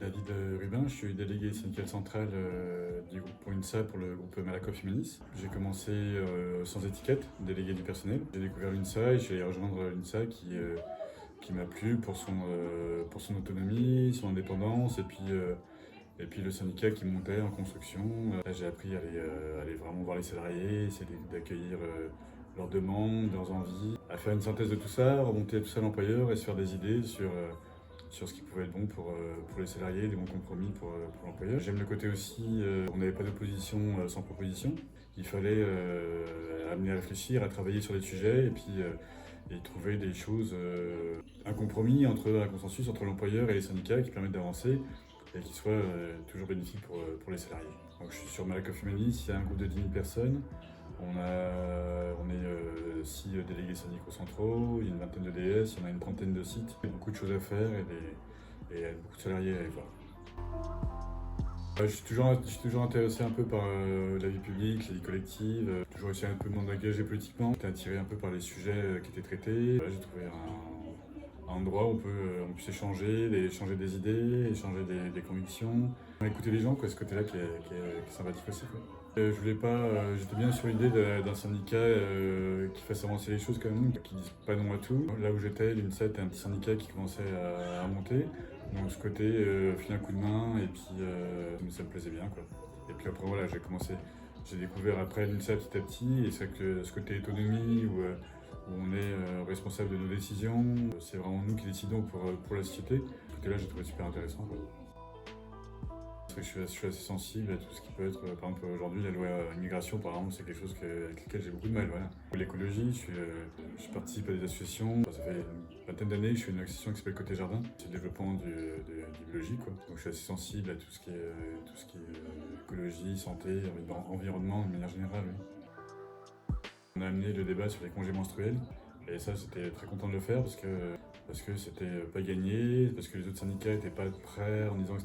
David Rubin, je suis délégué syndical central du groupe pour l'UNSA pour le groupe Malakoff Humanis. J'ai commencé sans étiquette, délégué du personnel. J'ai découvert l'UNSA et je suis allé rejoindre l'UNSA qui m'a plu pour son autonomie, son indépendance et puis le syndicat qui montait en construction. Là, j'ai appris à aller vraiment voir les salariés, essayer d'accueillir leurs demandes, leurs envies, à faire une synthèse de tout ça, remonter tout ça à l'employeur et se faire des idées sur ce qui pouvait être bon pour les salariés, des bons compromis pour l'employeur. J'aime le côté aussi, on n'avait pas d'opposition sans proposition. Il fallait amener à réfléchir, à travailler sur des sujets et puis et trouver des choses, un compromis, un consensus entre l'employeur et les syndicats qui permettent d'avancer et qui soit toujours bénéfique pour les salariés. Donc, je suis sur Malakoff Humanis, il y a un groupe de 10 000 personnes. On est 6 délégués syndicaux centraux, il y a une vingtaine de DS, il y en a une trentaine de sites. Il y a beaucoup de choses à faire et beaucoup de salariés à aller voir. Je suis toujours intéressé un peu par la vie publique, la vie collective. J'ai toujours essayé un peu de m'engager politiquement. J'étais attiré un peu par les sujets qui étaient traités. J'ai trouvé un endroit où on puisse échanger des idées, échanger des convictions. Écouter les gens, quoi, ce côté-là qui est sympathique aussi, quoi. J'étais bien sur l'idée d'un syndicat qui fasse avancer les choses quand même, qui dise pas non à tout. Là où j'étais, l'UNSA était un petit syndicat qui commençait à monter. Donc ce côté, filer un coup de main et puis ça me plaisait bien, quoi. Et puis après voilà, j'ai découvert après l'UNSA petit à petit et c'est vrai que ce côté autonomie où on est responsable de nos décisions, c'est vraiment nous qui décidons pour la société. Ce côté-là, j'ai trouvé super intéressant, quoi. Je suis assez sensible à tout ce qui peut être, par exemple aujourd'hui la loi immigration par exemple, c'est quelque chose avec lequel j'ai beaucoup de mal. Voilà. Pour l'écologie, je participe à des associations, ça fait une vingtaine d'années que je fais une association qui s'appelle Côté Jardin, c'est le développement du biologique, quoi. Donc je suis assez sensible à tout ce qui est écologie, santé, environnement de manière générale. Oui. On a amené le débat sur les congés menstruels et ça j'étais très content de le faire parce que c'était pas gagné, parce que les autres syndicats n'étaient pas prêts en disant que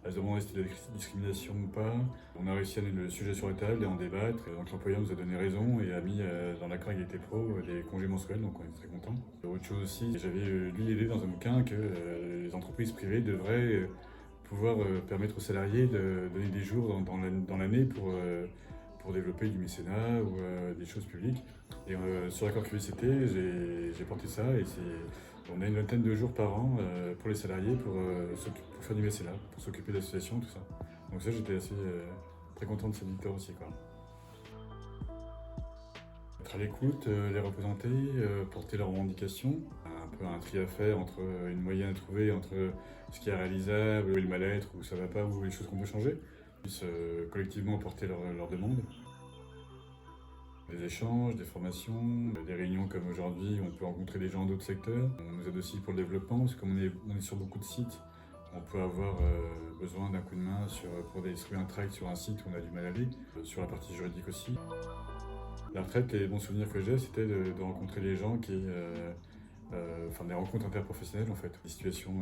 elles se demandaient si c'était de la discrimination ou pas. On a réussi à mettre le sujet sur la table et en débattre. Donc l'employeur nous a donné raison et a mis dans l'accord égalité pro des congés menstruels, donc on est très contents. Autre chose aussi, j'avais lu l'idée dans un bouquin que les entreprises privées devraient pouvoir permettre aux salariés de donner des jours dans l'année pour développer du mécénat ou des choses publiques. Et sur l'accord QVCT, j'ai porté ça et on a une vingtaine de jours par an pour les salariés pour faire du mécénat, pour s'occuper d'associations, tout ça. Donc ça, j'étais assez très content de cette victoire aussi, quoi. Être à l'écoute, les représenter, porter leurs revendications, un peu un tri à faire entre une moyenne à trouver entre ce qui est réalisable, où est le mal-être, où ça va pas, où les choses qu'on peut changer, puissent collectivement porter leurs demandes. Des échanges, des formations, des réunions comme aujourd'hui, on peut rencontrer des gens d'autres secteurs. On nous aide aussi pour le développement, parce que comme on est sur beaucoup de sites, on peut avoir besoin d'un coup de main pour distribuer un tract sur un site où on a du mal à aller, sur la partie juridique aussi. La retraite, les bons souvenirs que j'ai, c'était de rencontrer les gens des rencontres interprofessionnelles en fait, des situations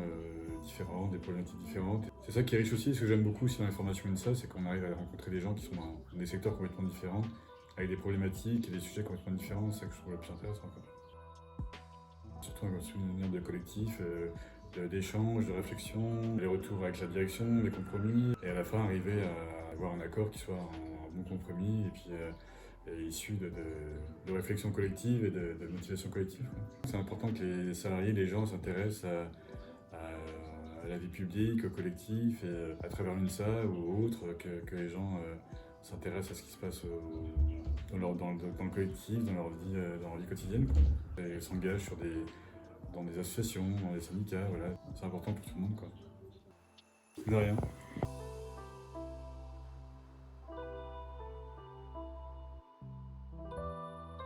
différentes, des problématiques différentes. C'est ça qui est riche aussi, ce que j'aime beaucoup aussi dans les formations INSA, c'est qu'on arrive à rencontrer des gens qui sont dans des secteurs complètement différents, avec des problématiques et des sujets complètement différents, c'est ça que je trouve le plus intéressant, quoi. Surtout un souvenir de collectif, d'échanges, de réflexion, les retours avec la direction, les compromis, et à la fin arriver à avoir un accord qui soit un bon compromis et puis issu de réflexion collective et de motivation collective. C'est important que les salariés, les gens s'intéressent à la vie publique, au collectif, et à travers l'UNSA ou autre, que les gens s'intéressent à ce qui se passe dans le collectif, dans leur vie quotidienne, quoi. Et s'engagent dans des associations, dans des syndicats, voilà. C'est important pour tout le monde, quoi. De rien.